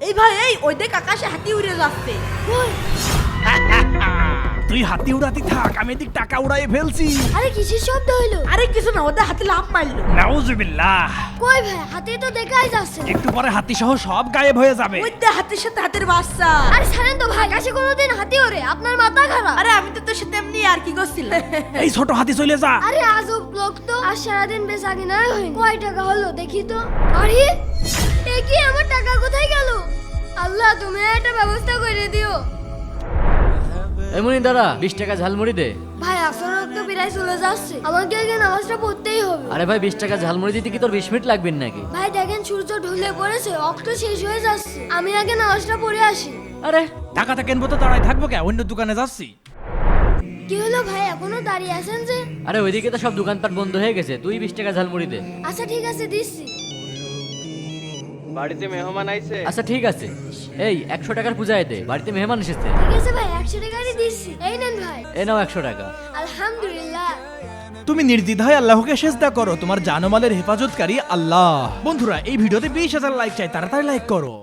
এই ভাই এই ওই দেখ আকাশে হাতি উড়ে যাচ্ছে। তুই হাতি উড়াতি থাক, আমি এদিক টাকা উড়াই ফেলছি। আরে কিসের শব্দ হইলো? আরে কিছু না, ওদের হাতি লাফ মারলো। নাউজুবিল্লাহ। কই ভাই, হাতি তো দেখাই যাচ্ছে। একটু পরে হাতি সহ সব গায়েব হয়ে যাবে। ওই দেখ হাতির সাথে হাতির বাচ্চা। আরে ছাড়েন তো ভাই, আকাশে কোনোদিন হাতি ওড়ে? আপনার মাথা খারাপ। আরে আমি তো তোর সাথে এমনি আর কি করছিলাম। এই ছোট হাতি চলে যা। আরে আজব লোক তো, আর সারাদিন বেচা কিনাই হয়নি। কয় টাকা হলো দেখি তো। আরে এ কি, আমার টাকা কোথায় গেল? আল্লাহ তুমি একটা ব্যবস্থা করে দিও। এমনি দাঁড়া, 20 টাকা ঝালমুড়ি দে। ভাই আসলে তো বিরাই চলে যাচ্ছে, আমাকে আগে নামাজটা পড়তেই হবে। আরে ভাই 20 টাকা ঝালমুড়ি দিতে কি তোর 20 মিনিট লাগবে নাকি? ভাই দেখেন সূর্য ঢলে পড়েছে, অক্ট শেষ হয়ে যাচ্ছে, আমি আগে নামাজটা পড়ে আসি। আরে টাকাটা কেনবো তো দাঁড়াই থাকবো কে, অন্য দোকানে যাচ্ছি। কি হলো ভাই, এখনো দাঁড়িয়ে আছেন যে? আরে ওইদিকে তো সব দোকানপাট বন্ধ হয়ে গেছে, তুই 20 টাকা ঝালমুড়ি দে। আচ্ছা ঠিক আছে দিচ্ছি। বাড়িতে মেহমান আইছে। আচ্ছা ঠিক আছে, এই 100 টাকার পূজায় দে, বাড়িতে মেহমান এসেছে। ঠিক আছে ভাই, 100 টাকারই দিচ্ছি, এই নেন ভাই। এ নাও 100 টাকা। আলহামদুলিল্লাহ। তুমি নির্দ্বিধায় আল্লাহকে সেজদা করো, তোমার জানমালের হেফাজতকারী আল্লাহ। বন্ধুরা এই ভিডিওতে 20,000 লাইক চাই, তাড়াতাড়ি লাইক করো।